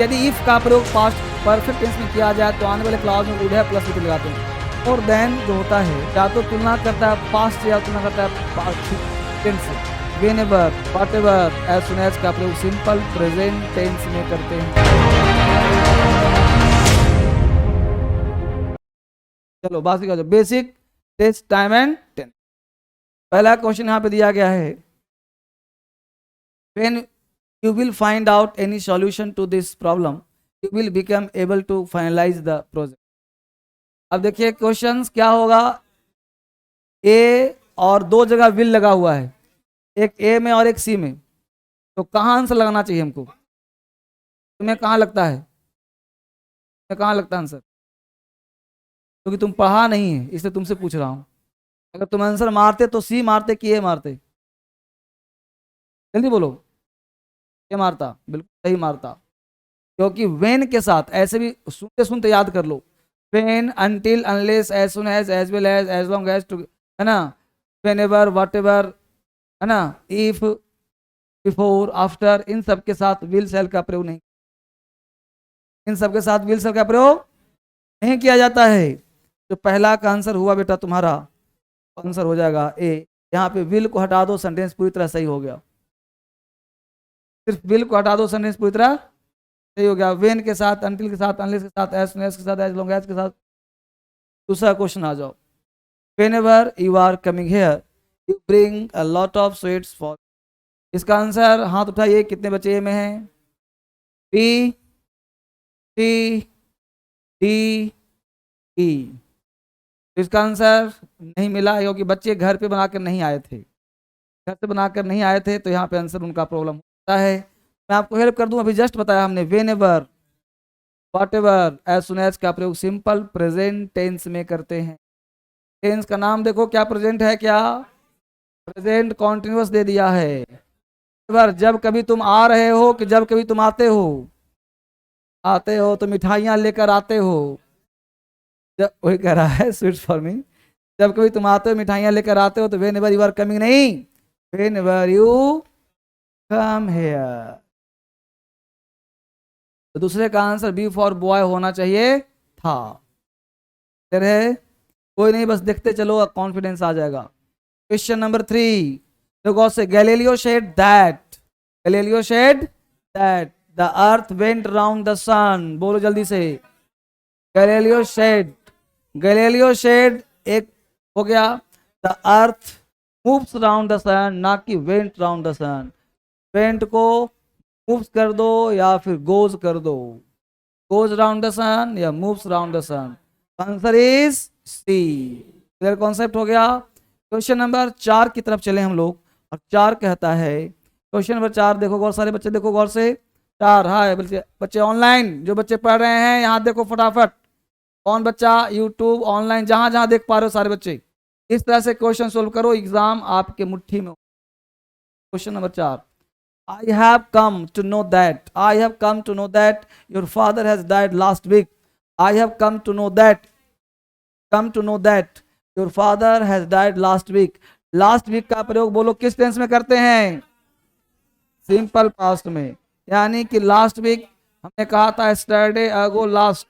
यदि इफ का प्रयोग पास्ट परफेक्ट टेंस में किया जाए तो आने वाले क्लास में वुड हैव प्लस भी लगाते हैं। और देन जो होता है या तो तुलना करता है पास्ट से या तुलना करता है टेंस से। Whenever, whatever, as soon as का प्रयोग सिंपल प्रेजेंट टेंस में करते हैं। चलो बात का जो basic test time and tense. पहला क्वेश्चन यहाँ पे दिया गया है, when you will find out any solution to this problem you will become able to finalize the project। अब देखिए क्वेश्चंस क्या होगा, ए और दो जगह विल लगा हुआ है, एक ए में और एक सी में, तो कहाँ आंसर लगाना चाहिए हमको? तुम्हें कहाँ लगता है, तुम्हें कहाँ लगता है आंसर? क्योंकि तुम पढ़ा नहीं है इसलिए तुमसे पूछ रहा हूँ। अगर तुम आंसर मारते तो सी मारते कि ए मारते? जल्दी बोलो, ये मारता, बिल्कुल सही मारता। क्योंकि वेन के साथ ऐसे भी सुनते सुनते याद कर लो, when, until, unless, as soon as well as long as to, है ना, व्हेनेवर, व्हाटएवर, है ना, इफ, बिफोर, आफ्टर, इन सब के साथ विल सेल का प्रयोग नहीं, इन सब के साथ विल सेल का प्रयोग नहीं किया जाता है। तो पहला का आंसर हुआ बेटा तुम्हारा, आंसर हो जाएगा ए। यहाँ पे विल को हटा दो, सेंटेंस पूरी तरह सही हो गया। सिर्फ विल को हटा दो, सेंटेंस पूरी तरह सही हो गया। वेन के साथ, अनटिल के साथ, अनलेस के साथ, एज सून एज के साथ, एज लॉन्ग एज के साथ। दूसरा क्वेश्चन आ जाओ, whenever you are coming here you bring a lot of sweets for. इसका आंसर हाथ उठाइए, कितने बच्चे में हैं? B, C, D, E. इसका आंसर नहीं मिला क्योंकि बच्चे घर पे बनाकर नहीं आए थे, घर से बनाकर नहीं आए थे, तो यहाँ पे आंसर उनका प्रॉब्लम होता है। मैं आपको हेल्प कर दूं, अभी जस्ट बताया हमने, whenever, whatever, as soon as का प्रयोग सिंपल प्रेजेंट टेंस में करते हैं। टेंस का नाम देखो, क्या प्रेजेंट है, क्या प्रेजेंट कॉन्टिन्यूअस दे दिया है। जब कभी तुम आ रहे हो कि जब कभी तुम आते हो, आते हो तो मिठाइयाँ लेकर आते हो, जब वही कह रहा है स्वीट्स फॉर मी, जब कभी तुम आते हो मिठाइयाँ लेकर आते हो, तो व्हेनेवर यू आर कमिंग नहीं, व्हेनेवर यू कम हियर। तो दूसरे का आंसर बी फॉर बॉय होना चाहिए था। फिर है कोई नहीं, बस देखते चलो, कॉन्फिडेंस आ जाएगा। क्वेश्चन नंबर 3 देखो से, Galileo said that, Galileo said that the earth went round the sun. बोलो जल्दी से, गैलीलियो सेड, गैलीलियो सेड एक हो गया, the earth moves round the sun, ना कि went round the sun. Went को मूव्स कर दो या फिर गोज कर दो, गोज राउंड द सन या moves round the sun. Answer is C. Clear concept हो गया। क्वेश्चन नंबर 4 की तरफ चले हम लोग, और 4 कहता है, क्वेश्चन नंबर 4 देखो गौर, सारे बच्चे देखो गौर से। 4, हाँ बच्चे ऑनलाइन जो बच्चे पढ़ रहे हैं यहाँ देखो फटाफट, कौन बच्चा यूट्यूब ऑनलाइन जहां जहां देख पा रहे हो सारे बच्चे, इस तरह से क्वेश्चन सोल्व करो, एग्जाम आपके मुट्ठी में। Question number 4, I have come to know that, I have come to know that your father has died last week. I have come to know that, come to know that your father has died last week. Last week का प्रयोग बोलो किस tense में करते हैं? Simple past में। यानी कि लास्ट वीक हमने कहा था, स्टरडे, अगो, लास्ट,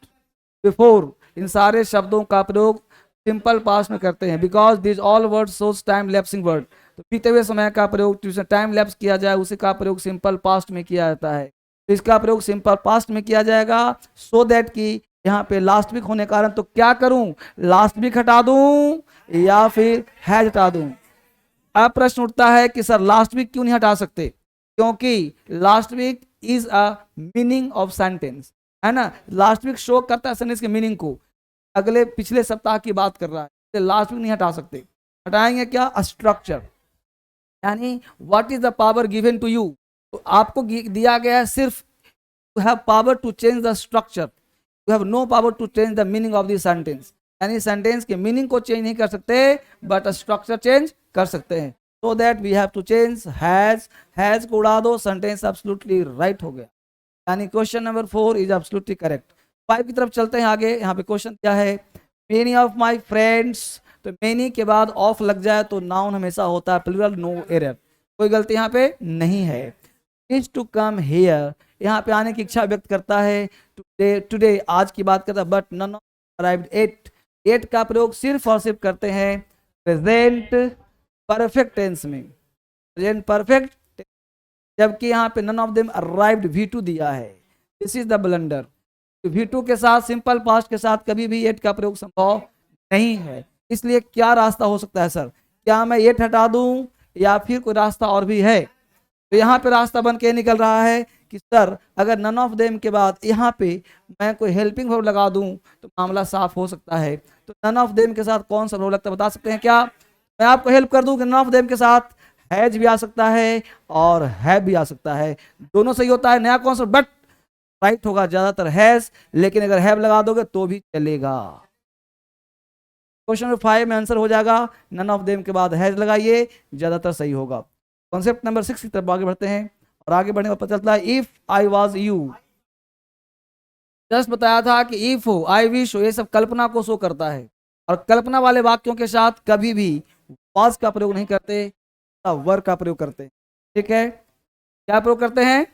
बिफोर, इन सारे शब्दों का प्रयोग सिंपल पास्ट में करते हैं। Because this all word shows time lapsing word, तो बीते हुए समय का प्रयोग टाइम लैप्स किया जाए उसी का प्रयोग सिंपल पास्ट में किया जाता है। तो इसका प्रयोग सिंपल पास्ट में किया जाएगा, सो दैट कि यहाँ पे लास्ट वीक होने कारण तो क्या करूं, लास्ट वीक हटा दूं या फिर हैज हटा दूं। अब प्रश्न उठता है कि सर लास्ट वीक क्यों नहीं हटा सकते? क्योंकि last week is a meaning of sentence, है ना, लास्ट वीक शो करता है सेंटेंस के मीनिंग को, अगले पिछले सप्ताह की बात कर रहा है, तो लास्ट वीक नहीं हटा सकते। हटाएंगे क्या? स्ट्रक्चर, यानी what is the power given to you, तो आपको दिया गया है सिर्फ you have power to change the structure, you have no power to change the meaning of the sentence. यानी सेंटेंस के मीनिंग को चेंज नहीं कर सकते बट स्ट्रक्चर चेंज कर सकते हैं। So that we have to change has को उड़ा दो, सेंटेंस एब्सोल्युटली राइट हो गया। यानी question number 4 is absolutely correct. 5 की तरफ चलते हैं आगे। यहाँ पे क्वेश्चन क्या है, मेनी ऑफ माई फ्रेंड्स, तो मेनी के बाद ऑफ लग जाए तो नाउन हमेशा होता है प्लूरल, नो एरर, कोई गलती यहाँ पे नहीं है। इज टू कम हियर यहाँ पे आने की इच्छा व्यक्त करता है। टुडे आज की बात करता है, but none arrived at. At का प्रयोग सिर्फ और सिर्फ करते हैं प्रेजेंट परफेक्ट टेंस में, प्रेजेंट परफेक्ट, जबकि यहाँ पे none of them arrived V2 दिया है। This is the blunder. V2 के साथ सिंपल पास्ट के साथ कभी भी एट का प्रयोग संभव नहीं है। इसलिए क्या रास्ता हो सकता है सर, क्या मैं एट हटा दूं या फिर कोई रास्ता और भी है? तो यहाँ पे रास्ता बन के निकल रहा है कि सर अगर नन ऑफ देम के बाद यहाँ पे मैं कोई हेल्पिंग वर्ब लगा दूं तो मामला साफ हो सकता है। तो नन ऑफ देम के साथ कौन सा वर्ब लगता है बता सकते हैं क्या? मैं आपको हेल्प कर दूं कि नन ऑफ देम के साथ हैज भी आ सकता है और हैव भी आ सकता है, दोनों सही होता है। नया कौन सा, बट राइट होगा ज्यादातर हैज, लेकिन अगर हैव लगा दोगे तो भी चलेगा। क्वेश्चन नंबर 5 में आंसर हो जाएगा नन ऑफ देम के बाद हैज लगाइए, ज्यादातर सही होगा। कॉन्सेप्ट नंबर 6 की तरफ आगे बढ़ते हैं और आगे बढ़ने का पता चलता है if I was you. Just बताया था कि इफ हो, आई विश हो, ये सब कल्पना को शो करता है और कल्पना वाले वाक्यों के साथ कभी भी वाज का प्रयोग नहीं करते, वर का प्रयोग करते हैं। ठीक है, क्या प्रयोग करते हैं?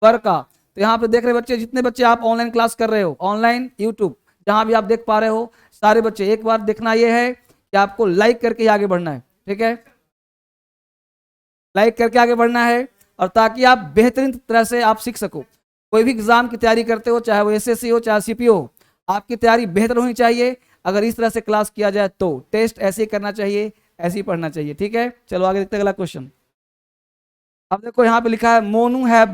वर का। तो यहाँ पे देख रहे बच्चे, जितने बच्चे आप ऑनलाइन क्लास कर रहे हो, ऑनलाइन यूट्यूब जहां भी आप देख पा रहे हो, सारे बच्चे एक बार देखना ये है कि आपको लाइक करके आगे बढ़ना है। ठीक है, लाइक करके आगे बढ़ना है और ताकि आप बेहतरीन तरह से आप सीख सको। कोई भी एग्जाम की तैयारी करते हो, चाहे वो एसएससी हो चाहे सीपी हो, आपकी तैयारी बेहतर होनी चाहिए। अगर इस तरह से क्लास किया जाए तो टेस्ट ऐसे ही करना चाहिए, ऐसे ही पढ़ना चाहिए। ठीक है, चलो आगे देखते हैं अगला क्वेश्चन। अब देखो यहाँ पे लिखा है Monu have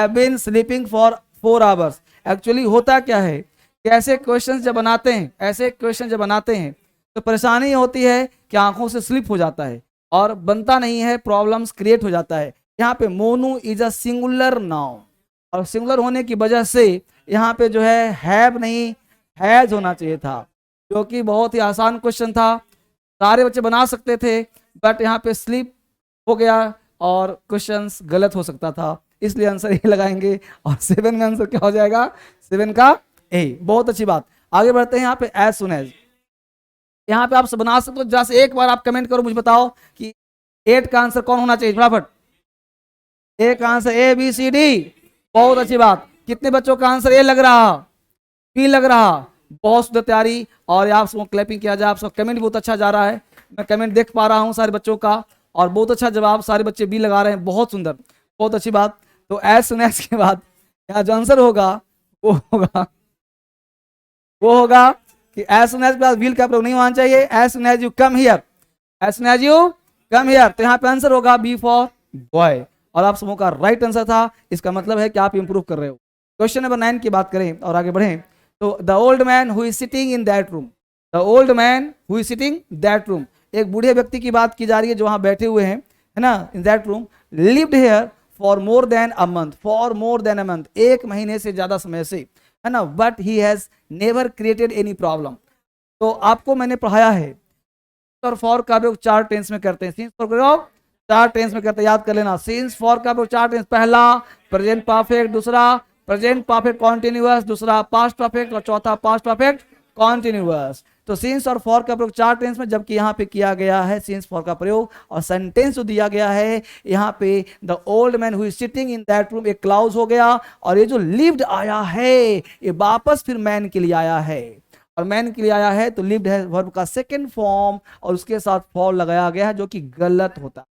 been sleeping for 4 hours. Actually होता क्या है कि ऐसे क्वेश्चन जब बनाते हैं तो परेशानी होती है कि आंखों से स्लिप हो जाता है और बनता नहीं है, प्रॉब्लम्स क्रिएट हो जाता है। यहाँ पे Monu is a singular noun और सिंगुलर होने की वजह से यहाँ पे जो है हैव नहीं हैज होना चाहिए था, जो कि बहुत ही आसान क्वेश्चन था, सारे बच्चे बना सकते थे, बट यहाँ पे स्लिप हो गया और क्वेश्चंस गलत हो सकता था, इसलिए आंसर ये लगाएंगे और 7 में आंसर क्या हो जाएगा? 7 का ए। बहुत अच्छी बात। आगे बढ़ते हैं यहाँ पे एज सुन एज। यहाँ पे आप सब बना सकते हो, जैसे एक बार आप कमेंट करो, मुझे बताओ कि 8 का आंसर कौन होना चाहिए फटाफट। ए का answer A B C D. बहुत अच्छी बात। कितने बच्चों का आंसर ए लग रहा, बी लग रहा? बहुत सुंदर तैयारी। और आप सबको क्लैपिंग किया जाए, आप सब कमेंट बहुत अच्छा जा रहा है, मैं कमेंट देख पा रहा हूँ सारे बच्चों का और बहुत अच्छा जवाब, सारे बच्चे बी लगा रहे हैं, बहुत सुंदर, बहुत अच्छी बात। तो एज सुन एज के बाद यहाँ जो आंसर होगा वो होगा कि एज सुन एज के बाद विल का प्रयोग नहीं होना चाहिए। As soon as you come here, as soon as you come here, तो यहाँ पे आंसर होगा बी फॉर बॉय और आप सबों का राइट आंसर था। इसका मतलब है कि आप इंप्रूव कर रहे हो। क्वेश्चन नंबर 9 की बात करें और आगे बढ़ें तो the old man who is sitting in that room, the old man who is sitting that room, एक बूढ़े व्यक्ति की बात की जा रही है जो वहां बैठे हुए हैं, है ना, in that room, lived here for more than a month, for more than a month, 1 महीने से ज्यादा समय से, है ना, but he has never created any problem. तो आपको मैंने पढ़ाया है और फॉर का प्रयोग 4 टेंस में करते हैं, सिंस फॉर प्रयोग 4 टेंस में करते हैं, याद कर लेना। सिंस फॉर का प्रयोग 4 टेंस, पहला प्रेजेंट परफेक्ट, दूसरा प्रेजेंट परफेक्ट कॉन्टिन्यूअस, दूसरा पास्ट परफेक्ट और चौथा पास्ट परफेक्ट कॉन्टिन्यूअस। तो सिंस और फॉर का प्रयोग 4 टेंस में, जबकि यहाँ पे किया गया है सिंस फॉर का प्रयोग और सेंटेंस जो दिया गया है यहाँ पे the old man who is sitting in that room, एक क्लाउज हो गया और ये जो लिव्ड आया है ये वापस फिर मैन के लिए आया है और मैन के लिए आया है तो लिव्ड है वर्ब का सेकेंड फॉर्म और उसके साथ फॉर लगाया गया है जो कि गलत होता है।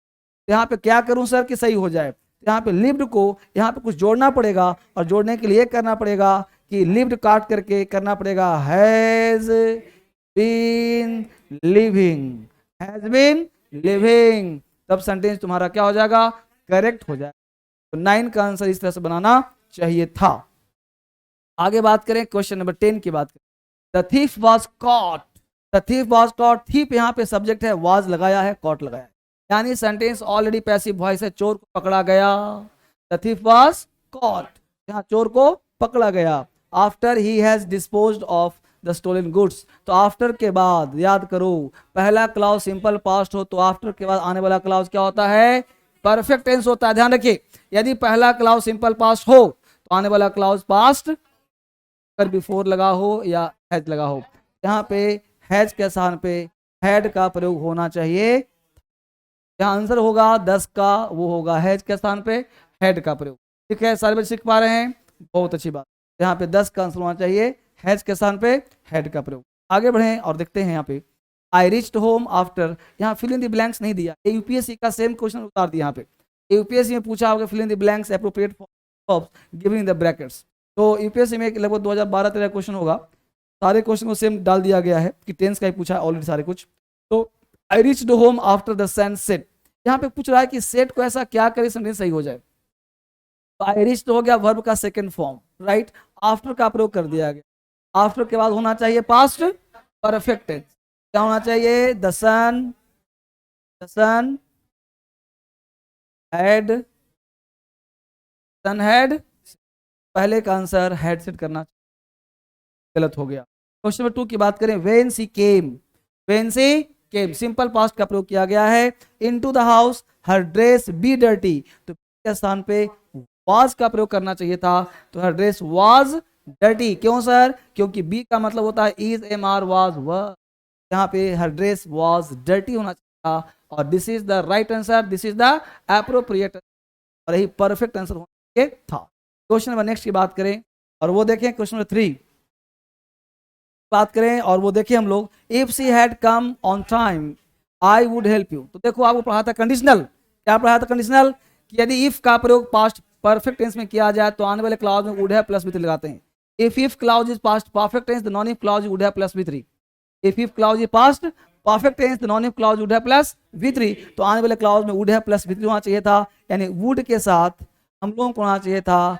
यहाँ पे क्या करूं सर कि सही हो जाए? यहाँ पे लिव्ड को यहाँ पे कुछ जोड़ना पड़ेगा और जोड़ने के लिए करना पड़ेगा कि लिव्ड काट करके करना पड़ेगा has been living, has been living, तब सेंटेंस तुम्हारा क्या हो जाएगा? करेक्ट हो जाएगा। तो 9 का आंसर इस तरह से बनाना चाहिए था। आगे बात करें क्वेश्चन नंबर 10 की बात करें। The thief was cot, the thief was cot, thief यहाँ पे सब्जेक्ट है, वाज लगाया है, कॉट लगाया है, यानी सेंटेंस ऑलरेडी पैसिव वॉइस है, चोर को पकड़ा गया। द थीफ वाज कॉट, यहाँ चोर को पकड़ा गया। After he has disposed of the stolen goods, तो आफ्टर के बाद याद करो पहला क्लाउज सिंपल पास्ट हो तो आफ्टर के बाद आने वाला क्लाउज क्या होता है? परफेक्ट टेंस होता है। ध्यान रखिए, यदि पहला क्लाउज सिंपल पास्ट हो तो आने वाला क्लाउज पास्ट अगर बिफोर लगा हो या हैज लगा हो, यहाँ पे हैज के स्थान पे हैड का प्रयोग होना चाहिए। यहाँ आंसर होगा 10 का, वो होगा हैज के स्थान पे हैड का प्रयोग। ठीक है, सारे बच्चे सीख पा रहे हैं, बहुत अच्छी बात। यहाँ पे 10 का आंसर होना चाहिए, हैज के स्थान पे हेड का प्रयोग। आगे बढ़ें और देखते हैं यहाँ पे आई रिच्ड होम आफ्टर, यहाँ फिल इन द ब्लैंक्स नहीं दिया, यूपीएससी का सेम क्वेश्चन उतार दिया यहाँ पे। यूपीएससी में पूछा होगा fill in the blanks appropriate for giving the brackets, तो यूपीएससी में लगभग 2012-13 क्वेश्चन होगा, सारे क्वेश्चन को सेम डाल दिया गया है कि टेंस का ही पूछा है ऑलरेडी सारे कुछ। तो I reached home after the sunset, यहाँ पे पूछ रहा है कि सेट को ऐसा क्या करे सेंटेंस सही हो जाए। तो आई रिच्ड हो गया वर्ब का सेकंड फॉर्म, राइट, आफ्टर का प्रयोग कर दिया गया। आफ्टर के बाद होना चाहिए पास्ट परफेक्ट टेंस, क्या होना चाहिए, the sun had, sun had, पहले का आंसर हैड सेट करना गलत हो गया। क्वेश्चन नंबर 2 की बात करें, when she came, when she came simple past का प्रयोग किया गया है। Into the house her dress be dirty, तो के स्थान पे वाज का प्रयोग करना चाहिए था, तो हर ड्रेस वाज डर्टी। क्यों सर, क्योंकि बी का मतलब होता है इज, एम आर, वाज, व, यहाँ पे हर ड्रेस वाज डर्टी होना चाहिए था, और this is the right answer, this is the appropriate, और यही परफेक्ट आंसर होना चाहिए था। क्वेश्चन नंबर नेक्स्ट की बात करें और वो देखें, क्वेश्चन नंबर 3 बात करें और वो देखिए हम लोग, if she had come on time I would help you, तो देखो आपको पढ़ा था कंडीशनल, क्या पढ़ा था कंडीशनल, कि यदि इफ का प्रयोग पास्ट परफेक्ट टेंस में किया जाए तो आने वाले क्लॉज में would have plus V three लगाते हैं। If clause is past perfect tense the non if clause would have plus V three, if clause is past perfect tense the non if clause would have plus V three, तो आने वाले clause में would have plus V three होना चाहिए था, यानी would के साथ हम लोगों को होना चाहिए था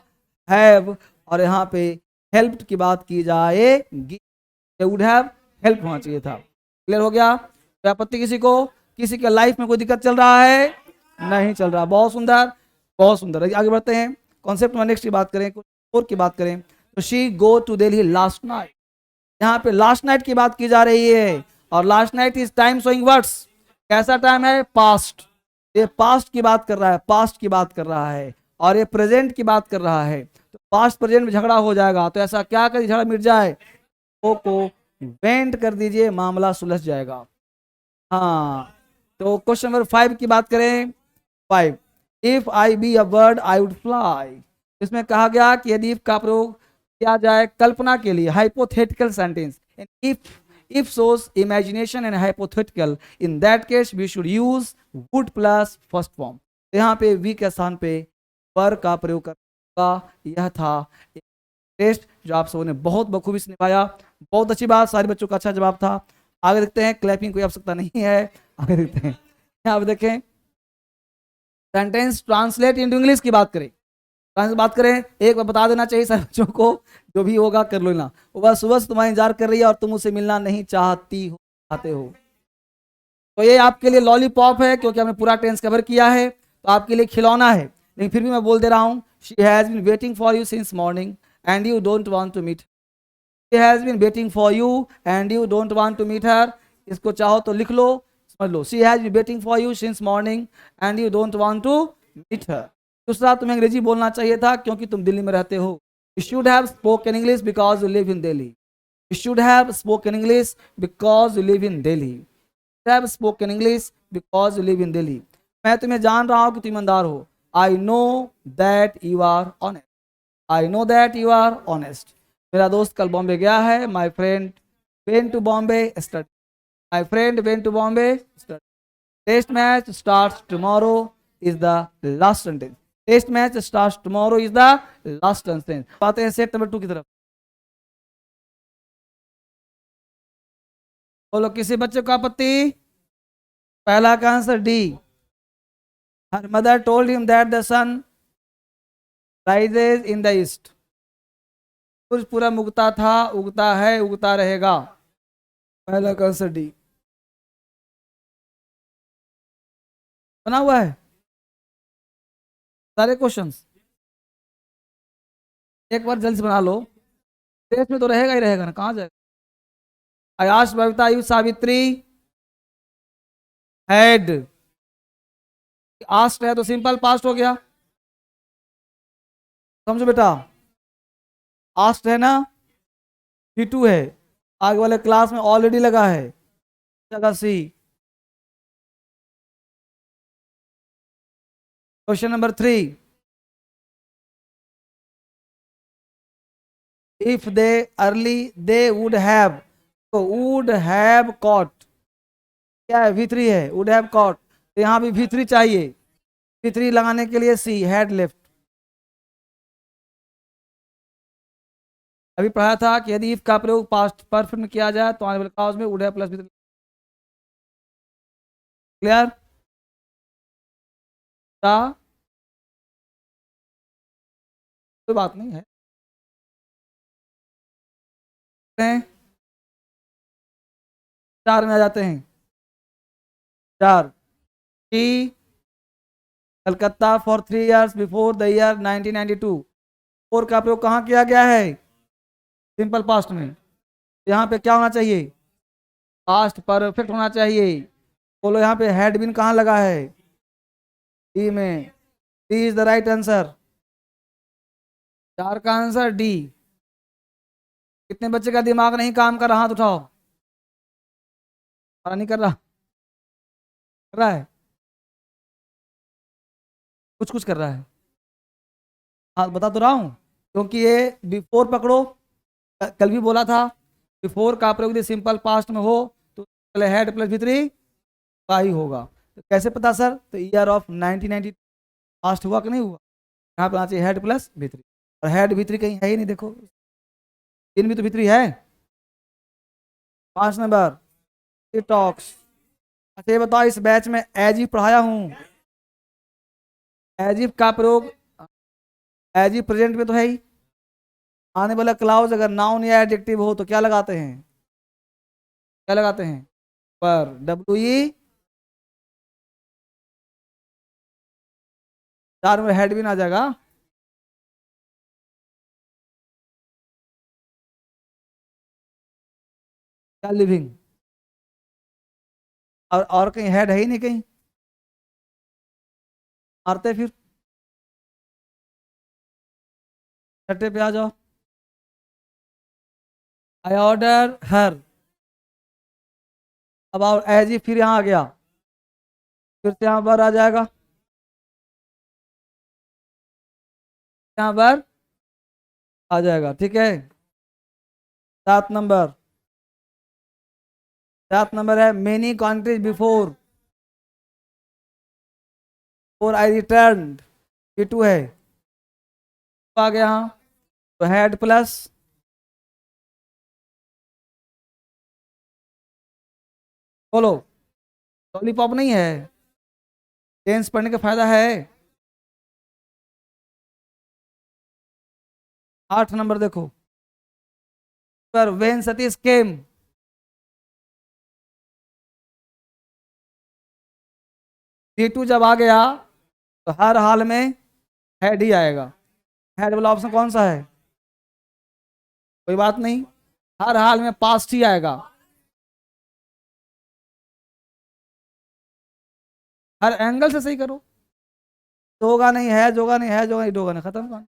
हैव, और यहाँ पे हेल्प की बात की जाएगी, वुड हैव हेल्प होना चाहिए था। क्लियर हो गया, कोई आपत्ति किसी को, किसी के लाइफ में कोई दिक्कत चल रहा है, नहीं चल रहा, बहुत सुंदर बहुत सुंदर। आगे बढ़ते हैं, कॉन्सेप्ट में नेक्स्ट की बात करें, और की बात करें, तो she go to Delhi last night, यहाँ पे लास्ट नाइट की बात की जा रही है, और last night is time showing words, कैसा टाइम है, पास्ट, ये पास्ट की बात कर रहा है, पास्ट की बात कर रहा है, और ये प्रेजेंट की बात कर रहा है, तो पास्ट प्रेजेंट में झगड़ा हो जाएगा, तो ऐसा क्या कर झगड़ा मिट जाए, को वेंट कर दीजिए, मामला सुलझ जाएगा। हाँ, तो क्वेश्चन नंबर 5 की बात करें, 5, if I be a bird I would fly, इसमें कहा गया कि यदि इफ का प्रयोग किया जाए कल्पना के लिए, hypothetical sentence, if shows imagination and hypothetical, in that case we should use would plus first form, यहाँ पे वी के स्थान पे पर का प्रयोग करना, यह था टेस्ट जो आप सबों ने बहुत बखूबी से निभाया, बहुत अच्छी बात, सारे बच्चों का अच्छा जवाब था। आगे देखते हैं, क्लैपिंग कोई आवश्यकता नहीं है, आगे देखते हैं, यहाँ पे देखें, सेंटेंस ट्रांसलेट इनटू इंग्लिश की बात करें, बात करें, एक बार बता देना चाहिए सारे बच्चों को, जो भी होगा कर लो ना, वो बस सुबह से तुम्हारा इंतजार कर रही है और तुम उससे मिलना नहीं चाहती हो, चाहते हो, तो ये आपके लिए लॉलीपॉप है, क्योंकि हमने पूरा टेंस कवर किया है, तो आपके लिए खिलौना है, लेकिन फिर भी मैं बोल दे रहा हूँ, she has been waiting for you since morning and you don't want to meet, she has been waiting for you and you don't want to meet her, इसको चाहो तो लिख लो, समझ लो, she has been waiting for you since morning and you don't want to meet her. दूसरा, तुम्हें अंग्रेजी बोलना चाहिए था क्योंकि तुम दिल्ली में रहते हो, you should have spoken English because you live in Delhi, you should have spoken English because you live in Delhi, have spoken English because you live in Delhi. मैं तुम्हें जान रहा हूं कि तुम ईमानदार हो, I know that you are honest, I know that you are honest. मेरा दोस्त कल बॉम्बे गया है, my friend went to Bombay study, my friend went to Bombay study, test match starts tomorrow is the last sentence, test match starts tomorrow is the last sentence. आते हैं set number 2 की तरफ, बोलो किसी बच्चे को आपत्ति, पहला का answer D, her mother told him that the sun rises in the east, सूरज पूरा उगता था, उगता है, उगता रहेगा, पहला का आंसर डी बना हुआ है, सारे क्वेश्चंस एक बार जल्दी से बना लो, टेस्ट में तो रहेगा ही रहेगा ना, कहाँ जाएगा। I wish Babita you Savitri had, asked है तो सिंपल पास्ट हो गया, समझो बेटा, आस्ट है ना, T2 है, आगे वाले क्लास में ऑलरेडी लगा है, जगह सी। Question number 3, if they early they would have, तो वुड हैव कॉट क्या है, V3 है, वुड हैव कॉट, तो यहाँ भी V3 चाहिए, V3 लगाने के लिए सी हैड लेफ्ट। अभी पढ़ा था कि यदि इफ का प्रयोग पास्ट परफेक्ट में किया जाए तो आने वाले क्लास में would have plus V3। Clear? क्या? कोई बात नहीं है। 4 में आ जाते हैं। 4 की Calcutta for 3 years before the year 1992। 4 का प्रयोग कहाँ किया गया है? सिंपल पास्ट में। यहाँ पे क्या होना चाहिए? पास्ट परफेक्ट होना चाहिए। बोलो यहाँ पे हैड बीन कहाँ लगा है? डी में। D is the right answer. 4 का आंसर डी। कितने बच्चे का दिमाग नहीं काम कर रहा, हाथ उठाओ। नहीं कर रहा? कर रहा है, कुछ कुछ कर रहा है। हाँ बता तो रहा हूँ, क्योंकि ये बिफोर पकड़ो, कल भी बोला था बिफोर का प्रयोग यदि सिंपल पास्ट में हो तो पहले हेड प्लस V3 का ही होगा। तो कैसे पता सर? तो ईयर ऑफ 1990 पास्ट हुआ कि नहीं हुआ? यहाँ पे आना चाहिए हेड प्लस V3, और हेड V3 कहीं है ही नहीं, देखो इन भी तो V3 है। 5 नंबर टॉक्स। अच्छा ये बताओ, इस बैच में एजिव पढ़ाया हूँ, एजिव का प्रयोग एजिव प्रेजेंट में तो है ही। आने वाला क्लाउज अगर नाउन या एडजेक्टिव हो तो क्या लगाते हैं? क्या लगाते हैं? पर WE। 4 में हेड भी ना आ जाएगा। क्या लिविंग? और कहीं हेड है ही नहीं कहीं, मारते फिर। छठे पे आ जाओ। आई ऑर्डर हर। अब और एज ही फिर यहाँ आ गया, फिर से यहाँ पर आ जाएगा, यहाँ पर आ जाएगा। ठीक है। 7 नंबर। 7 नंबर है मेनी कंट्रीज बिफोर फोर आई रिटर्न। P2 है, तो आ गया यहाँ, तो हेड प्लस बोलो। लॉलीपॉप नहीं है, टेंस पढ़ने का फायदा है। 8 नंबर देखो, पर वेन सतीश केम, P2 जब आ गया तो हर हाल में हेड ही आएगा। हेड वाला ऑप्शन कौन सा है? कोई बात नहीं, हर हाल में पास्ट ही आएगा। हर एंगल से सही करो, तो होगा नहीं है, जोगा नहीं है, जोगा नहीं, डोगा नहीं, खत्म कहानी।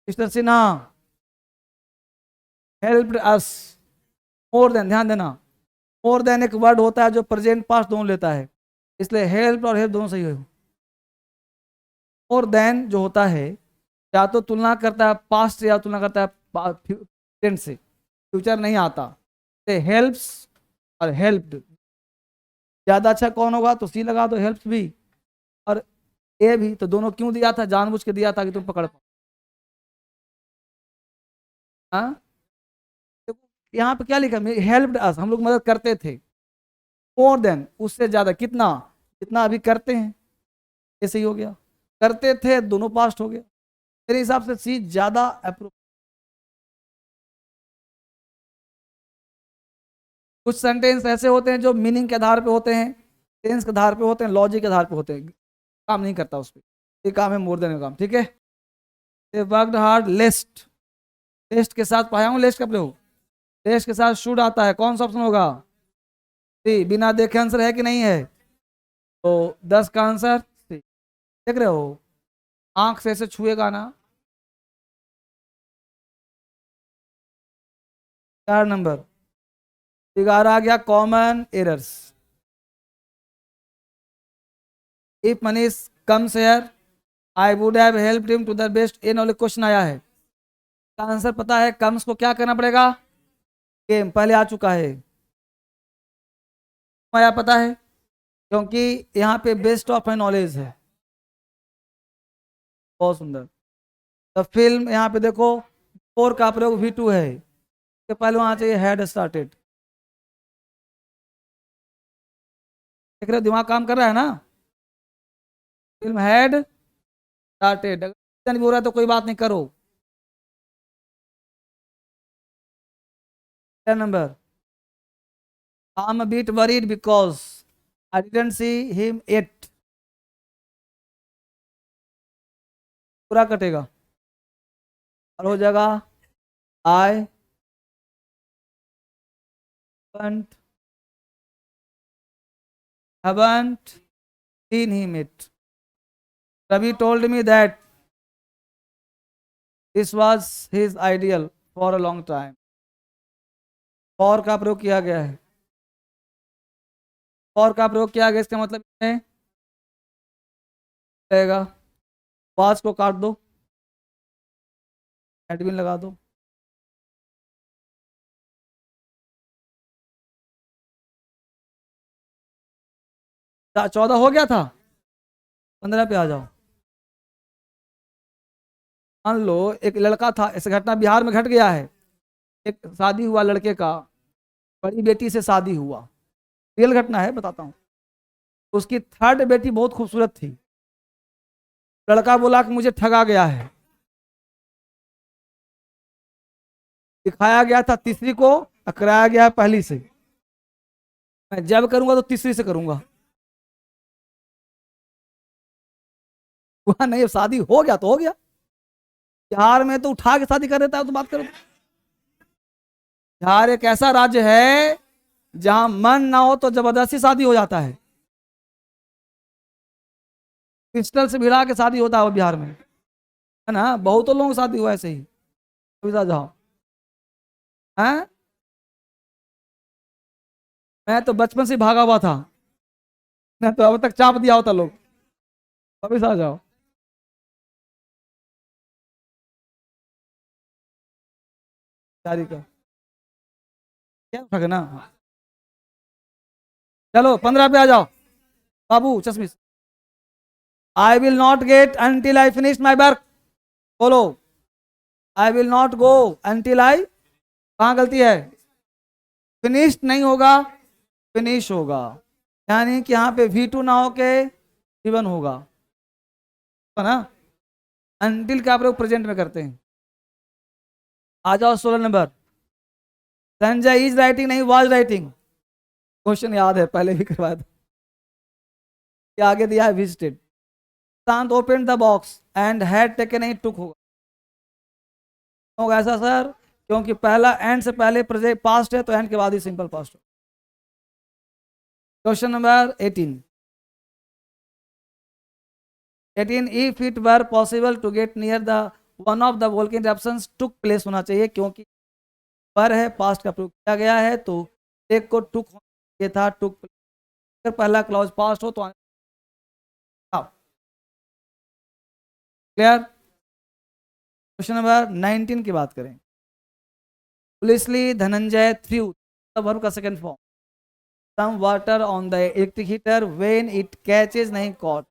मिस्टर सिन्हा, हेल्प्ड अस, मोर देन, ध्यान देना, मोर देन एक वर्ड होता है जो प्रेजेंट पास्ट दोनों लेता है, इसलिए हेल्प और हेल्प दोनों सही हो। मोर देन जो होता है या तो तुलना करता है पास्ट या तुलना करता है प्रेजेंट से, फ्यूचर नहीं आता। हेल्प्स और हेल्प्ड ज्यादा अच्छा कौन होगा? तो सी लगा दो, हेल्प्स भी और ए भी। तो दोनों क्यों दिया था? जानबूझ के दिया था कि तुम पकड़ पाओ। हाँ देखो यहाँ पे क्या लिखा, हेल्प्ड अस, हम लोग मदद करते थे। मोर देन उससे ज्यादा, कितना? जितना अभी करते हैं, ऐसे ही हो गया। करते थे दोनों पास्ट हो गया। मेरे हिसाब से सी ज्यादा अप्रूव। कुछ सेंटेंस ऐसे होते हैं जो मीनिंग के आधार पे होते हैं, टेंस के आधार पे होते हैं, लॉजिक के आधार पे होते हैं, काम नहीं करता उस पर। ये काम है मोर देन का काम। ठीक है। दे वर्कड हार्ड लेस्ट, लेस्ट के साथ पाया हूँ, लेस्ट कब हो, लेस्ट के साथ शुड आता है, कौन सा ऑप्शन होगा? सी, बिना देखे आंसर है कि नहीं है? तो 10 का आंसर सी। देख रहे हो, आंख से ऐसे छुएगा ना। 4 नंबर 11 आ गया, common errors. If Manish comes here I would have helped him to the best, ये नॉलेज क्वेश्चन आया है। आंसर पता है, कम्स को क्या करना पड़ेगा, गेम पहले आ चुका है, आया पता है, क्योंकि यहाँ पे बेस्ट ऑफ नॉलेज है। बहुत सुंदर। तो फिल्म यहाँ पे देखो, फोर का प्रयोग V2 है, तो पहले वहां चाहिए हैड स्टार्टेड। देख रहे हो दिमाग काम कर रहा है ना। फिल्म हैड स्टार्टेड, अगर नहीं बोल रहा तो कोई बात नहीं, करो। क्या number, I'm a bit worried because I didn't see him yet। पूरा कटेगा और हो जाएगा I haven't seen him yet। Ravi told me that this was his ideal for a long time। for का प्रयोग किया गया है, for का प्रयोग किया गया, इसका मतलब है रहेगा, was को काट दो, एडमिन लगा दो। तो 14 हो गया था, 15 पे आ जाओ। मान लो एक लड़का था, इस घटना बिहार में घट गया है, एक शादी हुआ लड़के का, बड़ी बेटी से शादी हुआ, रियल घटना है बताता हूँ। उसकी थर्ड बेटी बहुत खूबसूरत थी, लड़का बोला कि मुझे ठगा गया है, दिखाया गया था तीसरी को, कराया गया है पहली से, मैं जब करूंगा तो तीसरी से करूंगा। हुआ नहीं, शादी हो गया तो हो गया। बिहार में तो उठा के शादी कर देता है, तो बात करो। बिहार एक ऐसा राज्य है जहां मन ना हो तो जबरदस्ती शादी हो जाता है, पिस्टल से भिड़ा के शादी होता है बिहार में, है ना, बहुतों लोगों की शादी हुआ ऐसे ही। जाओ, हैं, मैं तो बचपन से भागा हुआ था, मैं तो अब तक चाप दिया होता लोग। वापिस आ जाओ, जारी का क्या ठगना। चलो 15 पे आ जाओ बाबू चश्मी। I will not get until I finish my work. बोलो, I will not go until I, कहाँ गलती है, फिनिश नहीं होगा, फिनिश होगा, यानी कि यहाँ पे V2 ना होके V1 होगा, है ना। अंटिल का प्रयोग प्रेजेंट में करते हैं। आ जाओ 16 नंबर, संजय इज राइटिंग नहीं वाज राइटिंग, क्वेश्चन याद है पहले भी करवाया था। आगे दिया है विजिटेड, शांत open the box and had taken नहीं टुक होगा, होगा ऐसा सर, क्योंकि पहला एंड से पहले प्रेजेंट पास्ट है, तो एंड के बाद ही सिंपल पास्ट है। Question number 18, if it were possible to get near the one of the volcanic eruptions took place होना चाहिए, क्योंकि पर है पास्ट का प्रयोग किया गया है, तो एक को टुक ये था, टुक पहला क्लॉज पास्ट हो तो क्लियर। क्वेश्चन नंबर 19 की बात करें, पुलिसली धनंजय थ्रू द वर्ब का second form, some water on the electric heater when it catches नहीं कॉट,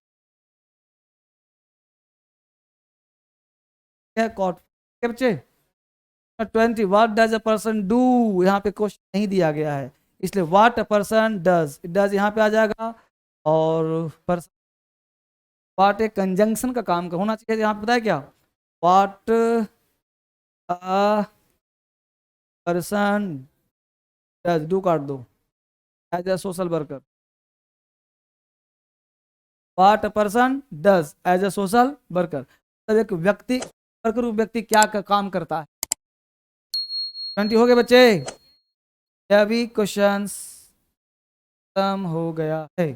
क्या कॉट क्या बच्चे। 20 what does a person do, यहाँ पे क्वेश्चन नहीं दिया गया है, इसलिए what a person does, does यहाँ पे आ जाएगा, और पर्सन व्हाट एक कंजंक्शन का काम होना चाहिए, यहाँ पे पता है क्या, what a person does, do काट दो, as a social worker, what a person does as a social worker, तब एक व्यक्ति वर्कर व्यक्ति क्या का काम करता है। 20 हो गए बच्चे, अभी क्वेश्चन खत्म हो गया है।